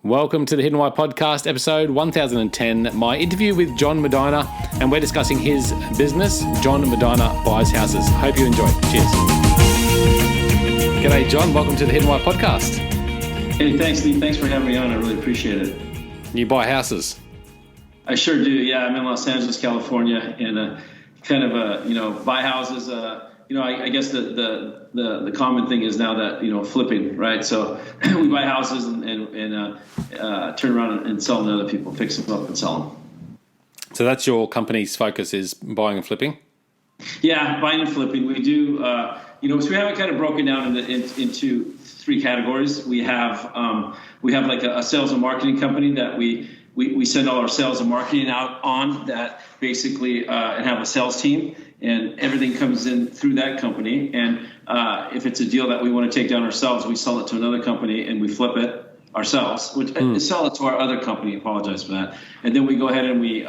Welcome to the Hidden Why Podcast, episode 1010, my interview with John Medina, and we're discussing his business, John Medina Buys Houses. Hope you enjoy. Cheers. G'day, John. Welcome to the Hidden Why Podcast. Hey, thanks, Lee. Thanks for having me on. I really appreciate it. You buy houses? I sure do. Yeah, I'm in Los Angeles, California, and buy houses. I guess the common thing is now that, flipping, right? So we buy houses and turn around and sell them to other people, fix them up and sell them. So that's your company's focus, is buying and flipping? Yeah, buying and flipping. We do, so we have it kind of broken down into three categories. We have like a sales and marketing company that we send all our sales and marketing out on, that basically and have a sales team. And everything comes in through that company. And if it's a deal that we want to take down ourselves, we sell it to another company and we flip it ourselves, which sell it to our other company. Apologize for that. And then we go ahead and we,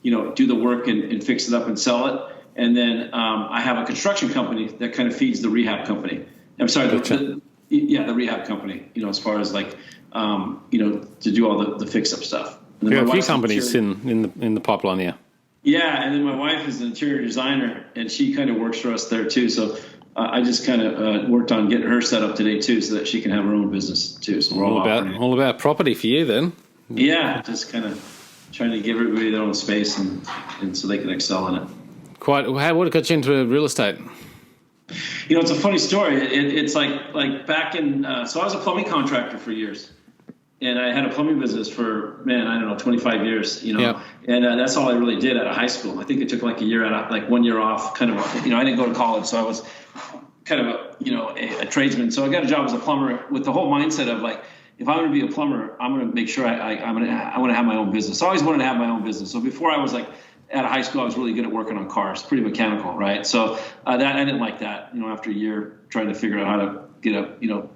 do the work and fix it up and sell it. And then I have a construction company that kind of feeds the rehab company. I'm sorry, the rehab company, as far as like, to do all the fix up stuff. There are a few companies in the pipeline here. Yeah, and then my wife is an interior designer, and she kind of works for us there too. So I just kind of worked on getting her set up today too, so that she can have her own business too. So we're all about property for you then. Yeah, just kind of trying to give everybody their own space and so they can excel in it. What got you into real estate? It's a funny story. It's like back in so I was a plumbing contractor for years. And I had a plumbing business for, 25 years, Yep. And that's all I really did out of high school. I think it took like a year out, like 1 year off, kind of, I didn't go to college. So I was kind of a tradesman. So I got a job as a plumber with the whole mindset of like, if I'm going to be a plumber, I'm going to make sure I want to have my own business. I always wanted to have my own business. So before I was like out of high school, I was really good at working on cars, pretty mechanical, right? So that I didn't like that, after a year trying to figure out how to get a,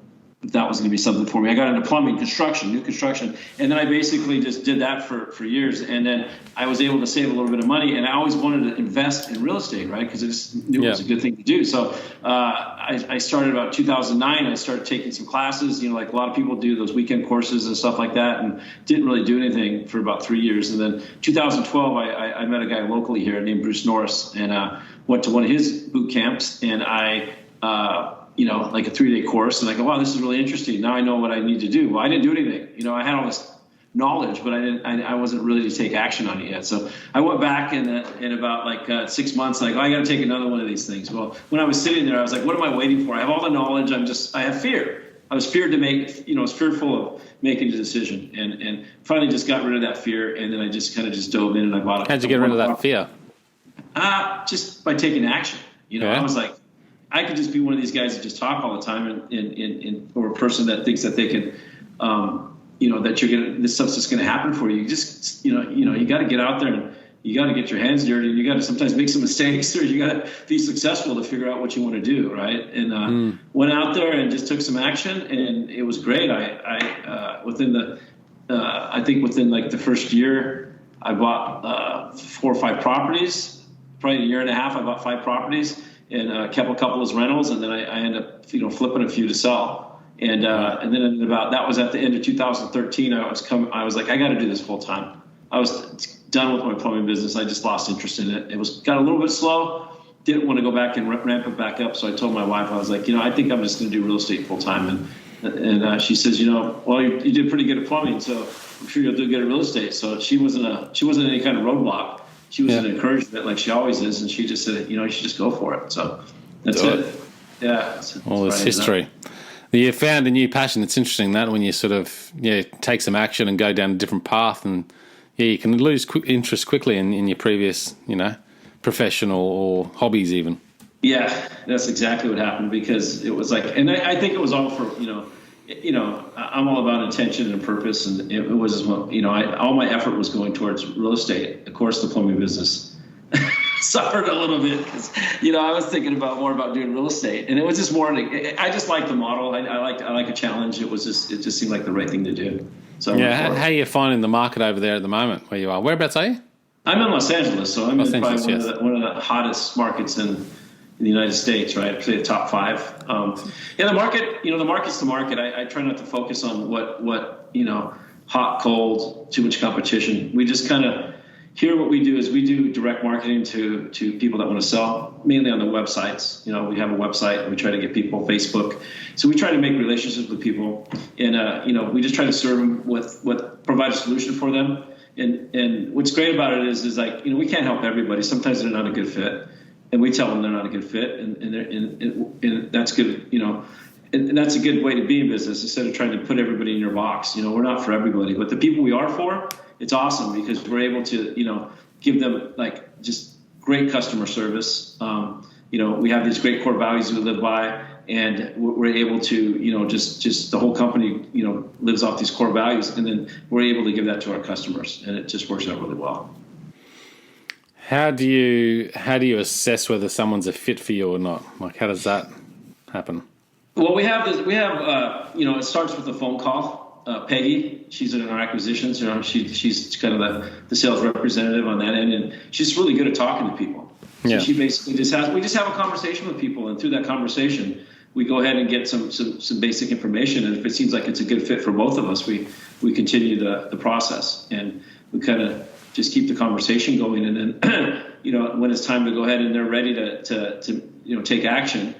if that was going to be something for me. I got into plumbing, new construction. And then I basically just did that for years. And then I was able to save a little bit of money. And I always wanted to invest in real estate, right? Because I just knew it was a good thing to do. So I started about 2009. I started taking some classes, like a lot of people do, those weekend courses and stuff like that, and didn't really do anything for about 3 years. And then 2012, I met a guy locally here named Bruce Norris, and went to one of his boot camps. And I like a 3-day course, and I go, wow, this is really interesting. Now I know what I need to do. Well, I didn't do anything. I had all this knowledge, but I wasn't ready to take action on it yet. So I went back in about 6 months, like, I got to take another one of these things. Well, when I was sitting there, I was like, what am I waiting for? I have all the knowledge. I have fear. I was fearful of making a decision, and finally just got rid of that fear. And then I just kind of dove in and I bought it. How'd you get rid of that fear? Just by taking action. I was like, I could just be one of these guys that just talk all the time, or a person that thinks that they can, that this stuff's just going to happen for you. You just, you got to get out there and you got to get your hands dirty, and you got to sometimes make some mistakes, or you got to be successful to figure out what you want to do, right? And went out there and just took some action, and it was great. I within like the first year, I bought 4 or 5 properties. Probably a year and a half, I bought 5 properties. And kept a couple as rentals, and then I ended up, flipping a few to sell. And then that was at the end of 2013. I was like, I got to do this full time. I was done with my plumbing business. I just lost interest in it. Got a little bit slow. Didn't want to go back and ramp it back up. So I told my wife, I was like, I think I'm just going to do real estate full time. And she says, well, you did pretty good at plumbing, so I'm sure you'll do good at real estate. So she wasn't any kind of roadblock. She was an encouragement, like she always is, and she just said, you should just go for it. So that's it. Yeah. All this history. You found a new passion. It's interesting that when you sort of take some action and go down a different path, and you can lose interest quickly in your previous professional or hobbies even. Yeah, that's exactly what happened, because it was like, and I think it was all for I'm all about intention and purpose, and it was all my effort was going towards real estate. Of course, the plumbing business suffered a little bit because I was thinking more about doing real estate, and it was just more. I just like the model. I like a challenge. It just seemed like the right thing to do. So how are you finding the market over there at the moment where you are? Whereabouts are you? I'm in Los Angeles, so I'm in probably one of the hottest markets in the United States, right? I'd say the top 5. The market, the market's the market. I try not to focus on what hot, cold, too much competition. We just kind of, here what we do is we do direct marketing to people that want to sell, mainly on the websites. We have a website and we try to get people Facebook. So we try to make relationships with people, and we just try to serve them with provide a solution for them. And what's great about it is like, we can't help everybody. Sometimes they're not a good fit, and we tell them they're not a good fit, and that's good. And that's a good way to be in business, instead of trying to put everybody in your box. We're not for everybody, but the people we are for, it's awesome, because we're able to, give them like just great customer service. We have these great core values we live by, and we're able to, just the whole company, lives off these core values, and then we're able to give that to our customers, and it just works out really well. How do you assess whether someone's a fit for you or not? Like, how does that happen? Well, we have it starts with a phone call. Peggy, she's in our acquisitions. She's kind of the sales representative on that end, and she's really good at talking to people. So yeah. She basically we just have a conversation with people, and through that conversation, we go ahead and get some basic information. And if it seems like it's a good fit for both of us, we continue the process, and we kind of just keep the conversation going. And then, when it's time to go ahead and they're ready to take action,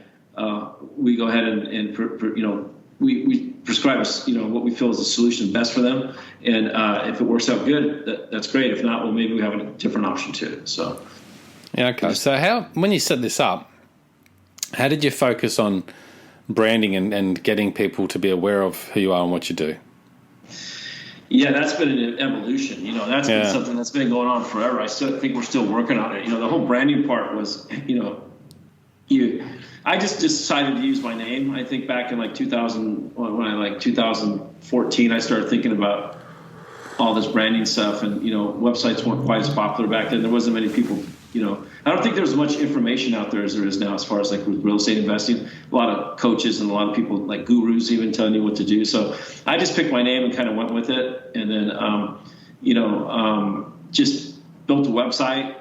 we go ahead and we prescribe what we feel is the solution best for them, and if it works out good, that's great. If not, well, maybe we have a different option too. So yeah, okay. So when you set this up, how did you focus on branding and getting people to be aware of who you are and what you do? Yeah, that's been an evolution. That's been something that's been going on forever. I still think we're still working on it. The whole branding part was, I just decided to use my name. I think back in 2014, I started thinking about all this branding stuff, and websites weren't quite as popular back then. There wasn't many people. I don't think there's as much information out there as there is now, as far as with real estate investing. A lot of coaches and a lot of people, like gurus, even telling you what to do. So I just picked my name and kind of went with it, and then just built a website,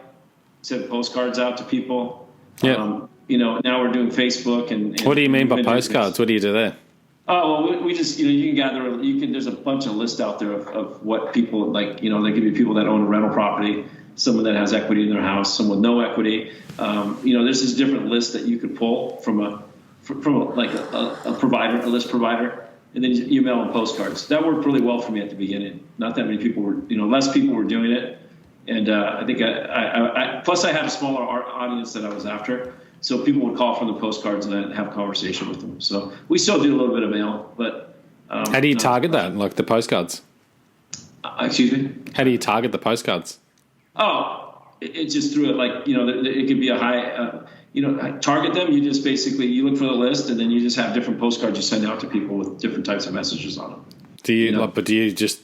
sent postcards out to people. Yeah. Now we're doing Facebook and what do you mean by postcards? What do you do there? Oh, well, we just, you can gather, there's a bunch of lists out there of what people like, there could be people that own a rental property, someone that has equity in their house, someone with no equity. There's this different list that you could pull from a provider, a list provider, and then you mail them postcards. That worked really well for me at the beginning. Not that many people were, less people were doing it. And I think plus I had a smaller audience that I was after. So people would call from the postcards and I'd have a conversation with them. So we still do a little bit of mail, but how do you target that, like the postcards? Excuse me? How do you target the postcards? Oh, it's just through it. It could be a high, target them. You just basically, you look for the list, and then you just have different postcards you send out to people with different types of messages on them. Do you, but do you just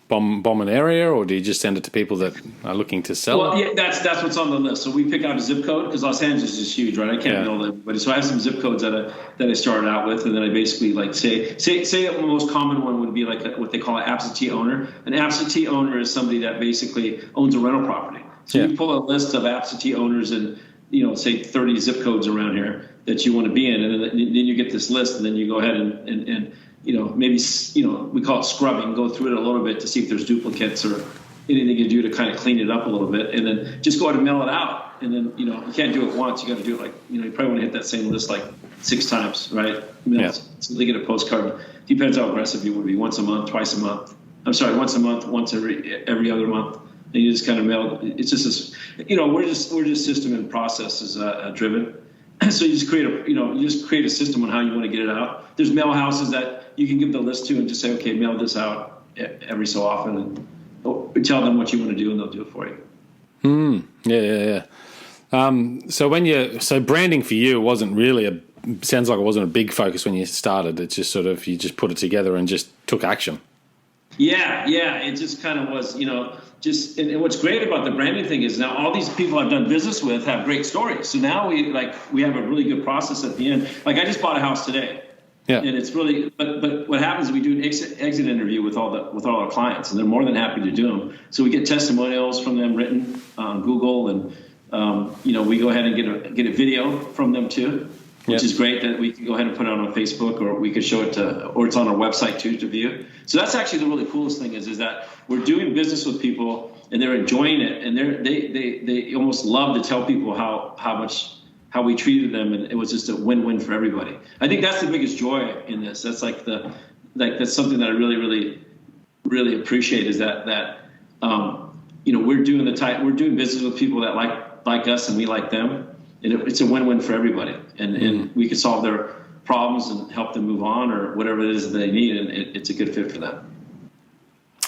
bomb an area, or do you just send it to people that are looking to sell? Well, yeah, that's what's on the list. So we pick out a zip code, because Los Angeles is huge, right? I can't know everybody. So I have some zip codes that I started out with, and then I basically say that the most common one would be what they call an absentee owner. An absentee owner is somebody that basically owns a rental property. So you pull a list of absentee owners and say 30 zip codes around here that you want to be in, and then you get this list, and then you go ahead and maybe, we call it scrubbing, go through it a little bit to see if there's duplicates or anything you do to kind of clean it up a little bit, and then just go ahead and mail it out. And then, you can't do it once. You got to do it you probably want to hit that same list 6 times, right? So they get a postcard. Depends how aggressive you would be. Once a month, twice a month. I'm sorry, once a month, once every other month. And you just kind of mail. It's just this, we're just system and processes driven. So you just create a system on how you want to get it out. There's mail houses that you can give the list to and just say, okay, mail this out every so often, and tell them what you want to do, and they'll do it for you. Yeah. So branding for you wasn't really sounds like it wasn't a big focus when you started. It's just sort of, you just put it together and just took action. Yeah. It just kind of was, and what's great about the branding thing is now all these people I've done business with have great stories. So now we have a really good process at the end. I just bought a house today. Yeah. And it's really, but what happens is we do an exit interview with all our clients, and they're more than happy to do them. So we get testimonials from them written on Google, and we go ahead and get a video from them too. which is great that we can go ahead and put it on Facebook, or we could show it or it's on our website too to view. So that's actually the really coolest thing is that we're doing business with people and they're enjoying it, and they almost love to tell people how we treated them, and it was just a win-win for everybody. I think that's the biggest joy in this. That's that's something that I really, really, really appreciate is that we're doing business with people that like us and we like them, and it's a win-win for everybody, and we can solve their problems and help them move on or whatever it is that they need, and it's a good fit for them.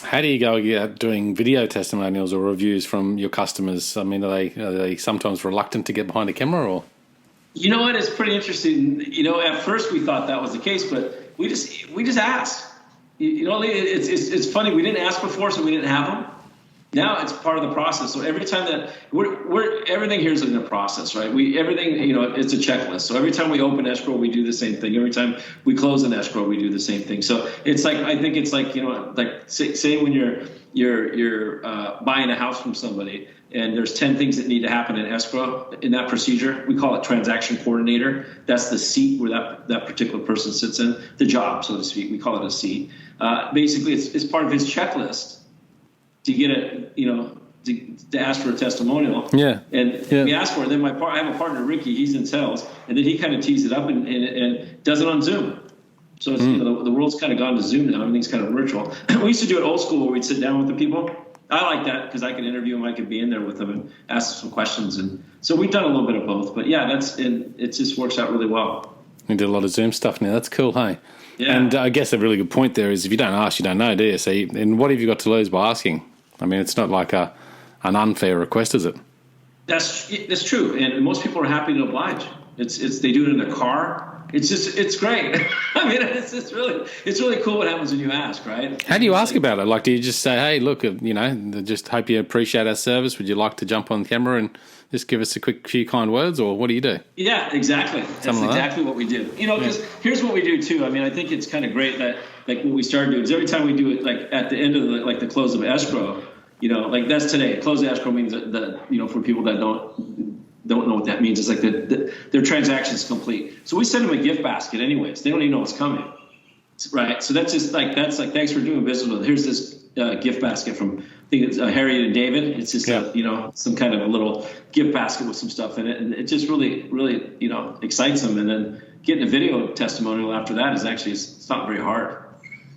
How do you go about doing video testimonials or reviews from your customers? I mean, are they sometimes reluctant to get behind a camera, or? You know what? It's pretty interesting. At first we thought that was the case, but we just asked. It's funny. We didn't ask before, so we didn't have them. Now it's part of the process. So every time that everything here is in the process, right? It's a checklist. So every time we open escrow, we do the same thing. Every time we close an escrow, we do the same thing. So it's like, I think it's like, say when you're buying a house from somebody and there's 10 things that need to happen in escrow in that procedure, we call it transaction coordinator. That's the seat where that particular person sits in, the job, so to speak. We call it a seat. Basically, it's part of his checklist to get it, to ask for a testimonial. Yeah. And we ask for it. Then I have a partner, Ricky, he's in sales, and then he kind of tees it up and does it on Zoom. So it's, the world's kind of gone to Zoom now. Everything's kind of virtual. We used to do it old school where we'd sit down with the people. I like that because I can interview them. I could be in there with them and ask some questions. And so we've done a little bit of both. But yeah, it just works out really well. We did a lot of Zoom stuff now. That's cool, hey? Yeah. And I guess a really good point there is if you don't ask, you don't know, do you? So, and what have you got to lose by asking? I mean, it's not like an unfair request, is it? That's true, and most people are happy to oblige. They do it in their car. It's great. I mean, it's really cool what happens when you ask, right? How do you ask about it? Like, do you just say, hey, look, just hope you appreciate our service. Would you like to jump on camera and just give us a quick few kind words, or what do you do? Yeah, exactly. That's exactly what we do. Because here's what we do too. I mean, I think it's kind of great that like what we started doing is every time we do it, like at the end of the close of escrow, like that's today. Close of escrow means that for people that don't know what that means, it's like their transaction's complete. So we send them a gift basket anyways. They don't even know what's coming, right? So that's thanks for doing business with us. Here's this gift basket from, I think it's Harriet and David. It's just some kind of a little gift basket with some stuff in it, and it just really, really excites them. And then getting a video testimonial after that is actually it's not very hard.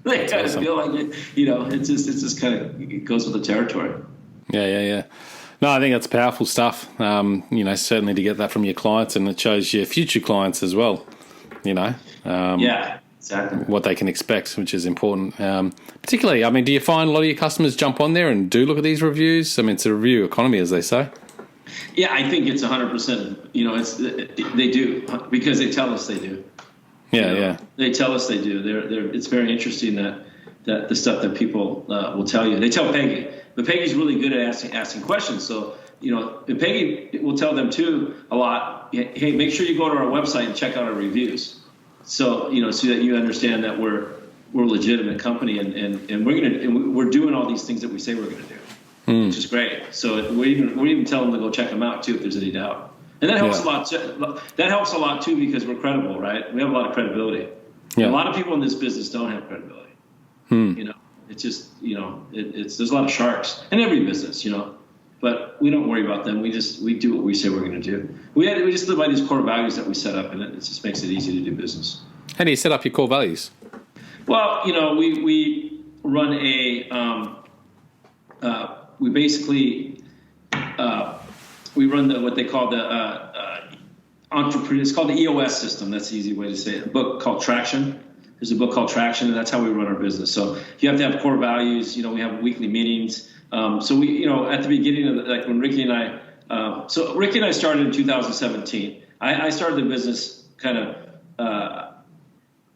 They kind of feel like it, it's just kind of it goes with the territory. Yeah. No, I think that's powerful stuff. Certainly to get that from your clients, and it shows your future clients as well. Yeah, exactly. What they can expect, which is important. Particularly, I mean, do you find a lot of your customers jump on there and do look at these reviews? I mean, it's a review economy, as they say. Yeah, I think it's 100%. They do because they tell us they do. Yeah. They tell us they do. It's very interesting that the stuff that people will tell you. They tell Peggy, but Peggy's really good at asking questions. So and Peggy will tell them too a lot. Hey, make sure you go to our website and check out our reviews. So so that you understand that we're a legitimate company, and we're doing all these things that we say we're going to do, which is great. So we even tell them to go check them out too if there's any doubt. And that helps a lot. That helps a lot too because we're credible, right? We have a lot of credibility. Yeah. A lot of people in this business don't have credibility. It's just there's a lot of sharks in every business, but we don't worry about them. We do what we say we're going to do. We just live by these core values that we set up, and it just makes it easy to do business. How do you set up your core values? Well, we run we basically. We run what they call the entrepreneur. It's called the EOS system. That's the easy way to say it. A book called Traction. There's a book called Traction, and that's how we run our business. So you have to have core values. We have weekly meetings. So we, at the beginning of when Ricky and I, so Ricky and I started in 2017. I started the business kind of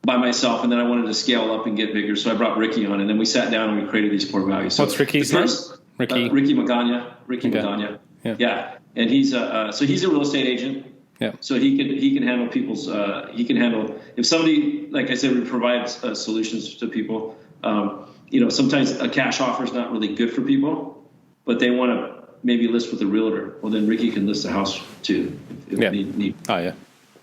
by myself, and then I wanted to scale up and get bigger. So I brought Ricky on, and then we sat down and we created these core values. So what's Ricky's name? Ricky Magana. Ricky Magana. Yeah. And he's a real estate agent. Yeah. So he can handle people's if somebody, like I said, we provide solutions to people. Sometimes a cash offer is not really good for people, but they want to maybe list with a realtor. Well, then Ricky can list the house too. If need. Oh yeah.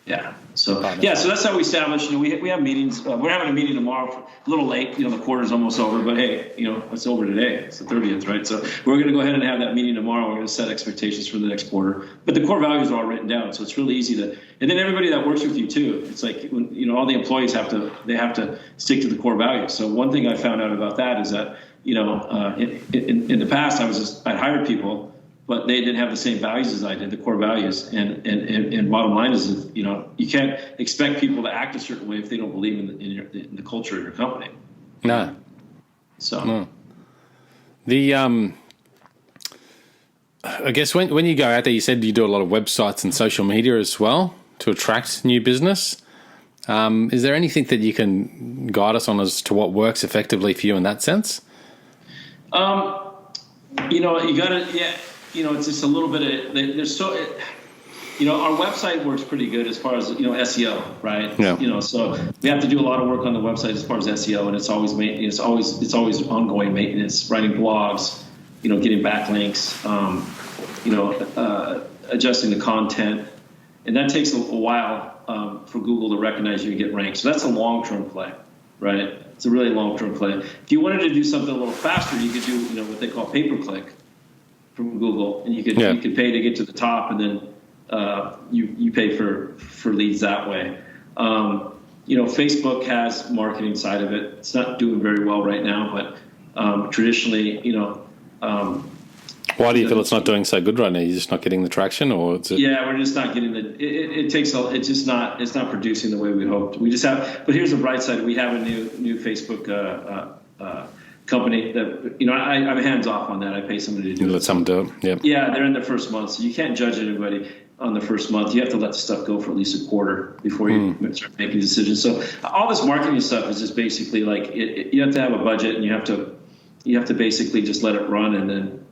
Yeah. So that's how we establish. We have meetings. We're having a meeting tomorrow. A little late. The quarter's almost over, but hey, it's over today. It's the 30th, right? So we're going to go ahead and have that meeting tomorrow. We're going to set expectations for the next quarter. But the core values are all written down, so it's really easy to. And then everybody that works with you too. It's like all the employees have to stick to the core values. So one thing I found out about that is that in the past I'd hired people, but they didn't have the same values as I did, the core values. And bottom line is, you can't expect people to act a certain way if they don't believe in the culture of your company. No. So. No. I guess when you go out there, you said you do a lot of websites and social media as well to attract new business. Is there anything that you can guide us on as to what works effectively for you in that sense? You got to, it's just a little bit of, there's our website works pretty good as far as, SEO, right? Yeah. So we have to do a lot of work on the website as far as SEO, and it's always maintenance, it's always ongoing maintenance, writing blogs, getting backlinks, adjusting the content. And that takes a while for Google to recognize you and get ranked. So that's a long-term play, right? It's a really long-term play. If you wanted to do something a little faster, you could do, what they call pay-per-click from Google, and you could pay to get to the top, and then you pay for leads that way. Facebook has marketing side of it. It's not doing very well right now, but traditionally, why do you feel it's not doing so good right now? You're just not getting the traction, or is it? Yeah, we're just not getting it's not producing the way we hoped. We just have, but here's the bright side. We have a new Facebook company that, I'm hands off on that. I pay somebody to do it. Let someone do it. Yeah. Yeah, they're in their first month, so you can't judge anybody on the first month. You have to let the stuff go for at least a quarter before you start making decisions. So all this marketing stuff is just basically like you have to have a budget, and you have to basically just let it run, and then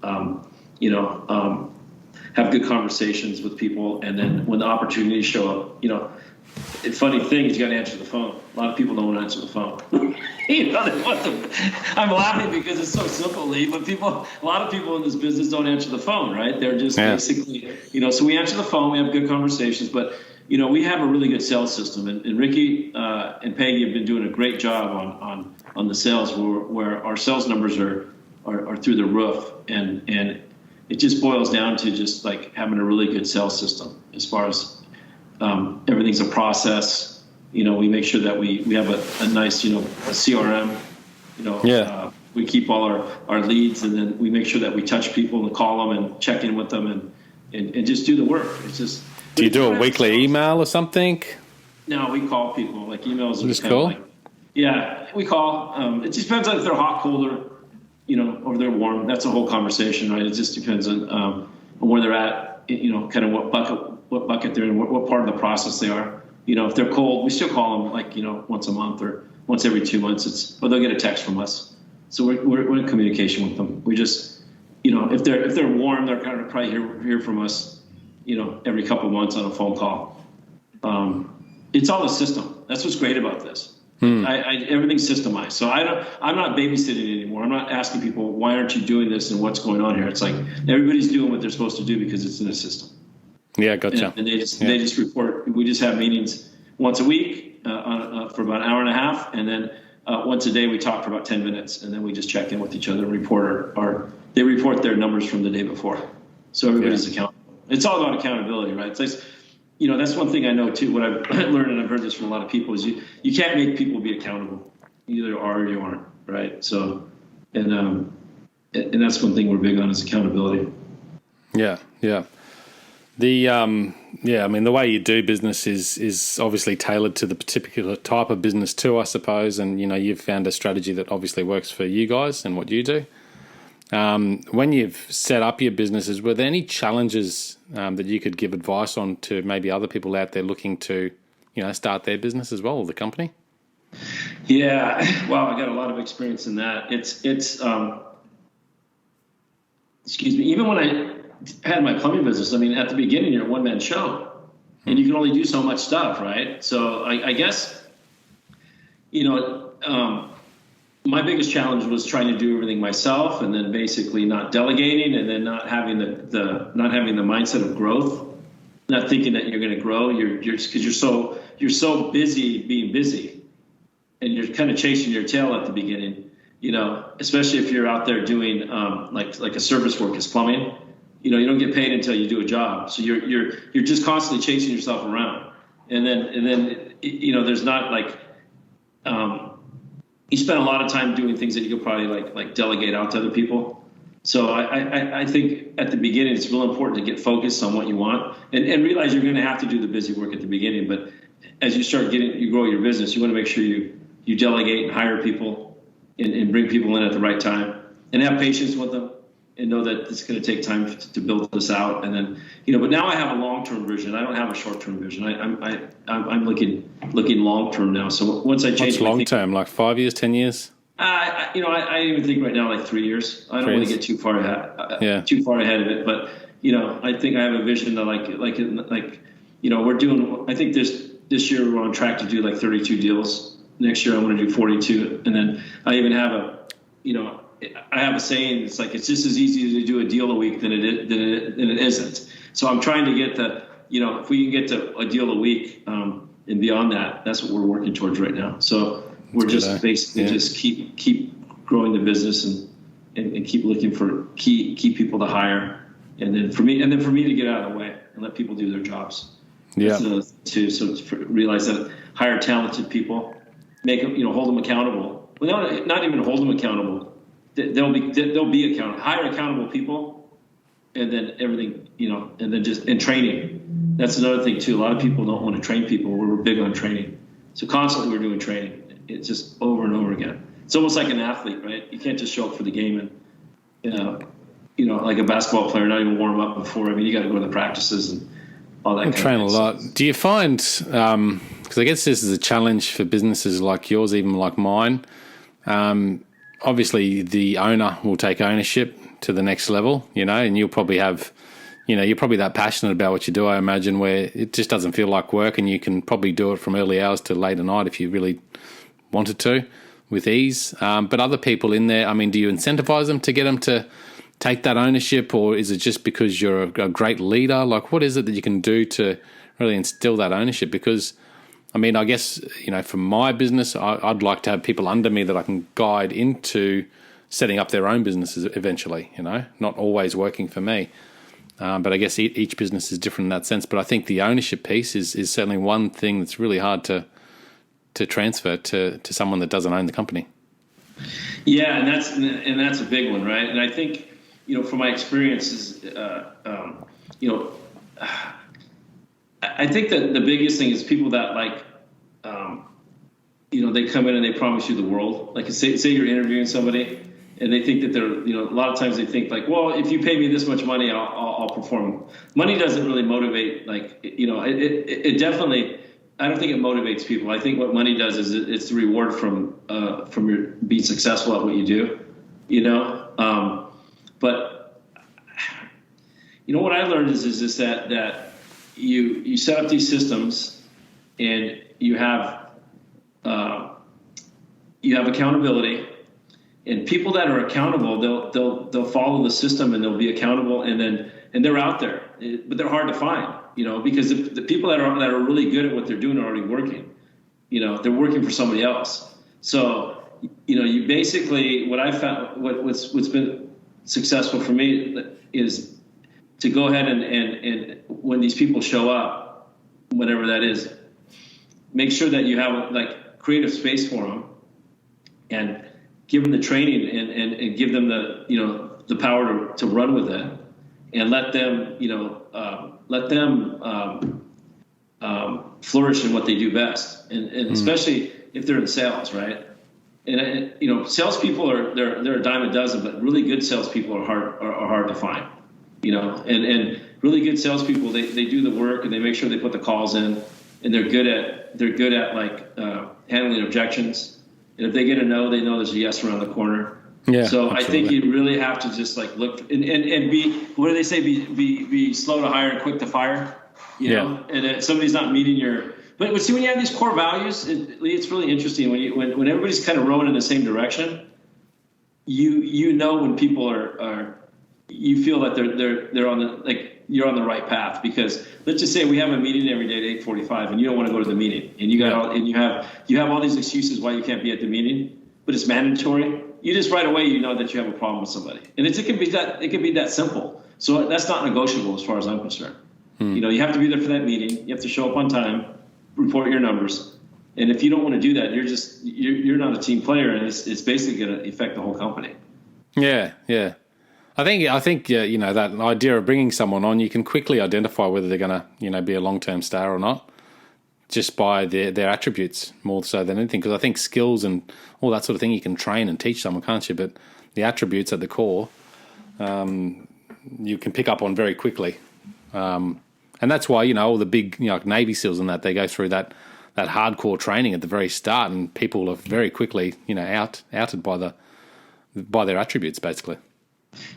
have good conversations with people, and then when the opportunities show up, the funny thing is you got to answer the phone. A lot of people don't want to answer the phone. I'm laughing because it's so simple, Lee, but a lot of people in this business don't answer the phone, right? They're just basically, so we answer the phone, we have good conversations, but we have a really good sales system, and Ricky and Peggy have been doing a great job on the sales, where our sales numbers are through the roof, and it just boils down to just like having a really good sales system as far as everything's a process. We make sure that we have a nice, a CRM, we keep all our leads, and then we make sure that we touch people and call them and check in with them and just do the work. It's just. Do you do a weekly email or something? No, we call people. Like emails are just cool. We call. It just depends on if they're hot, cold, or they're warm. That's a whole conversation, right? It just depends on where they're at, kind of what bucket they're in, what part of the process they are. If they're cold, we still call them like, once a month or once every 2 months. Or they'll get a text from us. So we're in communication with them. We just, if they're warm, they're kind of probably hear from us, every couple of months on a phone call. It's all the system. That's what's great about this. Everything's systemized. So I'm not babysitting anymore. I'm not asking people, why aren't you doing this and what's going on here? It's like everybody's doing what they're supposed to do because it's in a system. Yeah, gotcha. And they just report. We just have meetings once a week for about an hour and a half, and then once a day we talk for about 10 minutes, and then we just check in with each other and report they report their numbers from the day before. So everybody's accountable. It's all about accountability, right? It's like, that's one thing I know too. What I've learned, and I've heard this from a lot of people, is you can't make people be accountable. You either are or you aren't, right? So, and that's one thing we're big on is accountability. Yeah. The way you do business is obviously tailored to the particular type of business too, I suppose. And you've found a strategy that obviously works for you guys and what you do. When you've set up your businesses, were there any challenges that you could give advice on to maybe other people out there looking to, start their business as well, or the company? Yeah, well, I got a lot of experience in that. It's excuse me, even when I had my plumbing business, I mean, at the beginning, you're a one-man show, and you can only do so much stuff, right? So I guess, my biggest challenge was trying to do everything myself, and then basically not delegating, and then not having the mindset of growth. not thinking that you're going to grow. You're just because you're so busy being busy, and you're kind of chasing your tail at the beginning. Especially if you're out there doing like a service work as plumbing. You don't get paid until you do a job, so you're just constantly chasing yourself around, and then there's not like you spend a lot of time doing things that you could probably like delegate out to other people. So I think at the beginning it's real important to get focused on what you want and realize you're going to have to do the busy work at the beginning. But as you grow your business, you want to make sure you delegate and hire people and bring people in at the right time and have patience with them and know that it's going to take time to build this out. And then, but now I have a long-term vision. I don't have a short-term vision. I'm looking long-term now. So once I change, what's long-term? Like 5 years, 10 years? I even think right now like 3 years. I don't want to get too far ahead of it, but I think I have a vision that we're doing. I think this year we're on track to do like 32 deals. Next year I want to do 42, and then I even have I have a saying. It's like it's just as easy to do a deal a week than it isn't. So I'm trying to get if we can get to a deal a week and beyond that, that's what we're working towards right now. So. We're just basically just keep growing the business and keep looking for key people to hire, and then for me to get out of the way and let people do their jobs. Yeah. To realize that hire talented people, make them hold them accountable. Well, not even hold them accountable. They'll be accountable. Hire accountable people, and then everything and then training. That's another thing too. A lot of people don't want to train people. We're big on training, so constantly we're doing training. It's just over and over again. It's almost like an athlete, right? You can't just show up for the game and, like a basketball player, not even warm up before. I mean, you got to go to the practices and all that. And train a lot. Do you find, because I guess this is a challenge for businesses like yours, even like mine. Obviously, the owner will take ownership to the next level, and you'll probably have, you're probably that passionate about what you do, I imagine, where it just doesn't feel like work, and you can probably do it from early hours to late at night if you really wanted to with ease. But other people in there, I mean, do you incentivize them to get them to take that ownership, or is it just because you're a great leader? Like, what is it that you can do to really instill that ownership? Because, I mean, I guess, for my business, I'd like to have people under me that I can guide into setting up their own businesses eventually, not always working for me. But I guess each business is different in that sense. But I think the ownership piece is certainly one thing that's really hard to transfer to someone that doesn't own the company. Yeah, and that's a big one, right? And I think, from my experiences, I think that the biggest thing is people that they come in and they promise you the world. Like say you're interviewing somebody and they think that they're, a lot of times they think like, well, if you pay me this much money, I'll perform. Money doesn't really motivate, it definitely, I don't think it motivates people. I think what money does is it's the reward from your being successful at what you do, But what I learned is that you set up these systems and you have accountability, and people that are accountable, they'll follow the system and they'll be accountable, and they're out there, but they're hard to find. Because the people that are really good at what they're doing are already working. They're working for somebody else. So, you basically, what I found, what's been successful for me is to go ahead and when these people show up, whatever that is, make sure that you have creative space for them and give them the training and give them the power to run with it, and let them, flourish in what they do best, and especially if they're in sales, right? And salespeople they're a dime a dozen, but really good salespeople are hard to find, and really good salespeople, they do the work and they make sure they put the calls in, and they're good at handling objections. And if they get a no, they know there's a yes around the corner. Yeah. So absolutely. I think you really have to just look and be, what do they say? Be slow to hire and quick to fire. You know, and if somebody's not meeting your. But see, when you have these core values, it's really interesting when everybody's kind of rowing in the same direction. You know when people are you feel that they're on the, like, you're on the right path. Because let's just say we have a meeting every day at 8:45 and you don't want to go to the meeting, and you have all these excuses why you can't be at the meeting, but it's mandatory. You just right away, you know that you have a problem with somebody, and it can be that simple. So that's not negotiable as far as I'm concerned. You know, you have to be there for that meeting. You have to show up on time, report your numbers. And if you don't want to do that, you're not a team player, and it's basically going to affect the whole company. Yeah, yeah. I think you know, that idea of bringing someone on, you can quickly identify whether they're going to, you know, be a long-term star or not, just by their attributes more so than anything. Because I think skills and all that sort of thing you can train and teach someone, can't you? But the attributes at the core, you can pick up on very quickly. And that's why, you know, all the big, you know, like Navy SEALs and that, they go through that hardcore training at the very start, and people are very quickly, you know, outed by their attributes, basically.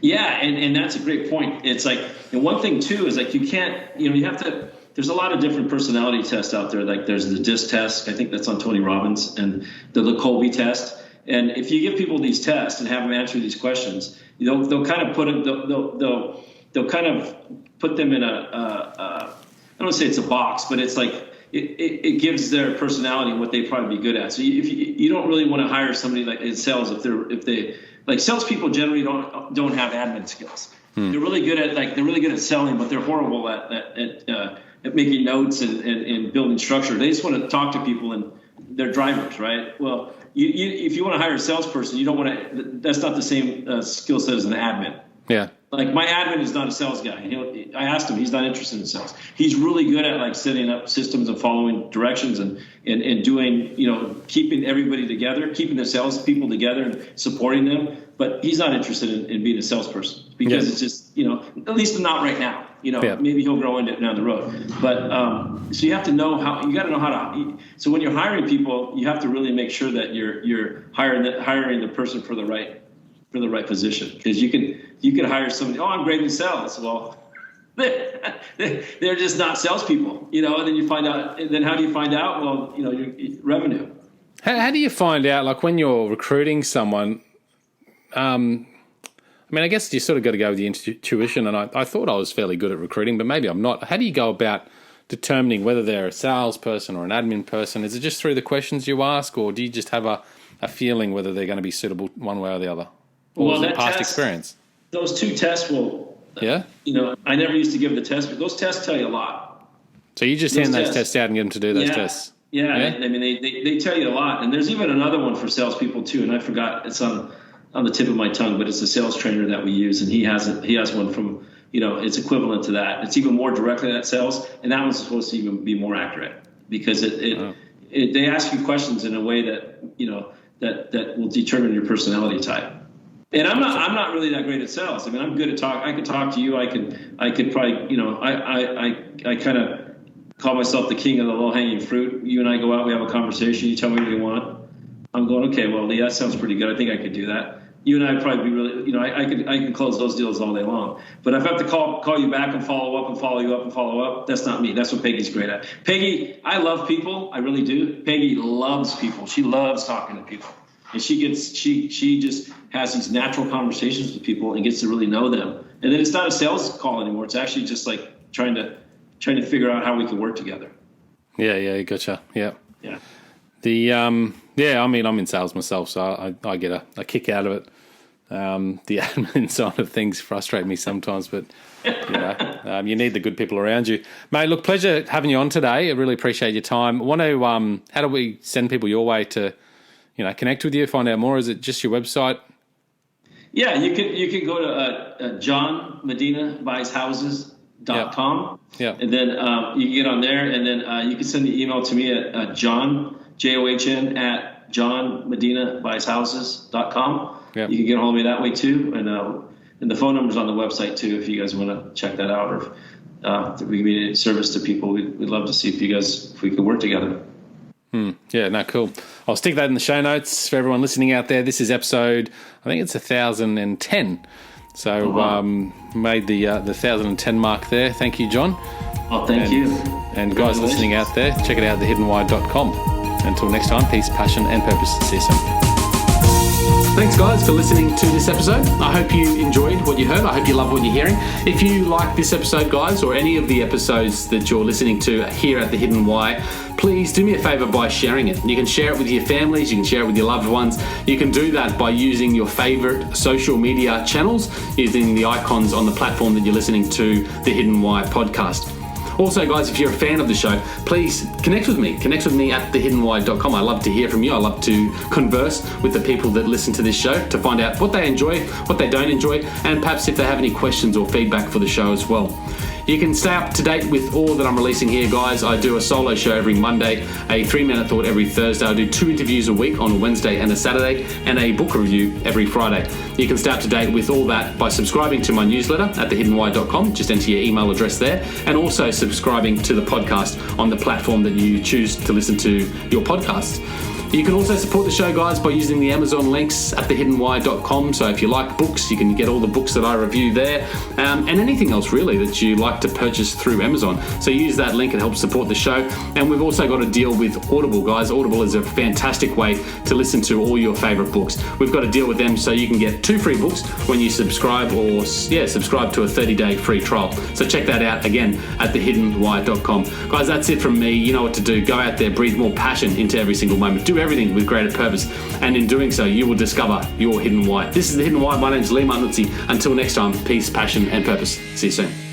Yeah, and that's a great point. It's like, and one thing too is like, you can't, you know, you have to, there's a lot of different personality tests out there. Like there's the DISC test, I think that's on Tony Robbins, and the Colby test. And if you give people these tests and have them answer these questions, they'll kind of put them, they'll kind of put them in I don't want to say it's a box, but it's like it gives their personality and what they'd probably be good at. So if you don't really want to hire somebody like in sales if they like, salespeople generally don't have admin skills. They're really good at selling, but they're horrible at making notes and building structure. They just want to talk to people, and they're drivers, right? Well, if you want to hire a salesperson, you don't want to. That's not the same skill set as an admin. Yeah. Like my admin is not a sales guy. I asked him, he's not interested in sales. He's really good at like setting up systems and following directions and doing, you know, keeping everybody together, keeping the salespeople together and supporting them. But he's not interested in being a salesperson because it's just, you know, at least not right now. You know, maybe he'll grow into it down the road. But so you have to know you got to know how to. So when you're hiring people, you have to really make sure that you're hiring the person for the right position, because you can hire somebody. Oh, I'm great in sales. Well, they're just not salespeople, you know. And then you find out. And then how do you find out? Well, you know, your revenue. How do you find out? Like when you're recruiting someone, I mean, I guess you sort of got to go with the intuition. And I thought I was fairly good at recruiting, but maybe I'm not. How do you go about determining whether they're a salesperson or an admin person? Is it just through the questions you ask, or do you just have a feeling whether they're going to be suitable one way or the other? Or was it past experience? Those two tests will. Yeah. You know, I never used to give the test, but those tests tell you a lot. So you just hand those tests out and get them to do those tests. Yeah. I mean, they tell you a lot, and there's even another one for salespeople too. And I forgot, it's on the tip of my tongue, but it's a sales trainer that we use, and he has one from, you know, it's equivalent to that. It's even more directly at sales, and that one's supposed to even be more accurate because they ask you questions in a way that, you know, that will determine your personality type. And I'm not really that great at sales. I mean, I'm good at talk. I can talk to you. I could probably, you know, I kind of call myself the king of the low hanging fruit. You and I go out, we have a conversation. You tell me what you want. I'm going, okay, well, Lee, that sounds pretty good. I think I could do that. You and I would probably be really, you know, I can close those deals all day long. But if I have to call you back and follow up and follow you up and follow up, that's not me. That's what Peggy's great at. Peggy, I love people. I really do. Peggy loves people. She loves talking to people. And she just has these natural conversations with people and gets to really know them. And then it's not a sales call anymore. It's actually just like trying to figure out how we can work together. Yeah, gotcha. Yeah. Yeah. I mean, I'm in sales myself, so I get a kick out of it. The admin side of things frustrate me sometimes, but you know, you need the good people around you, mate. Look, pleasure having you on today. I really appreciate your time. Want to how do we send people your way to, you know, connect with you, find out more? Is it just your website? Yeah, you can go to John Medina Buys Houses.com. Yeah. And then you can get on there, and then you can send the email to me at John, JOHN, at JohnMedinaBuysHouses.com. Yeah. You can get a hold of me that way too. And the phone number's on the website too, if you guys want to check that out, or if we can be any service to people. We'd love to see if we could work together. Yeah, no, cool. I'll stick that in the show notes for everyone listening out there. This is episode, I think it's 1010. So made the 1010 mark there. Thank you, John. Oh, thank you. And guys listening out there, check it out, thehiddenwhy.com. Until next time, peace, passion, and purpose. See you soon. Thanks, guys, for listening to this episode. I hope you enjoyed what you heard. I hope you love what you're hearing. If you like this episode, guys, or any of the episodes that you're listening to here at The Hidden Why, please do me a favor by sharing it. You can share it with your families, you can share it with your loved ones. You can do that by using your favorite social media channels, using the icons on the platform that you're listening to The Hidden Why podcast. Also, guys, if you're a fan of the show, please connect with me. Connect with me at thehiddenwhy.com. I love to hear from you. I love to converse with the people that listen to this show to find out what they enjoy, what they don't enjoy, and perhaps if they have any questions or feedback for the show as well. You can stay up to date with all that I'm releasing here, guys. I do a solo show every Monday, a 3-minute thought every Thursday. I do 2 interviews a week on a Wednesday and a Saturday, and a book review every Friday. You can stay up to date with all that by subscribing to my newsletter at thehiddenwhy.com. Just enter your email address there, and also subscribing to the podcast on the platform that you choose to listen to your podcasts. You can also support the show, guys, by using the Amazon links at thehiddenwhy.com. So if you like books, you can get all the books that I review there, and anything else really that you like to purchase through Amazon. So use that link, it helps support the show. And we've also got a deal with Audible, guys. Audible is a fantastic way to listen to all your favorite books. We've got a deal with them so you can get 2 free books when you subscribe, or subscribe to a 30-day free trial. So check that out again at thehiddenwhy.com. Guys, that's it from me. You know what to do. Go out there, breathe more passion into every single moment. Do everything with greater purpose, and in doing so you will discover your hidden why. This is The Hidden Why. My name is Lee Martinuzzi. Until next time, peace, passion and purpose. See you soon.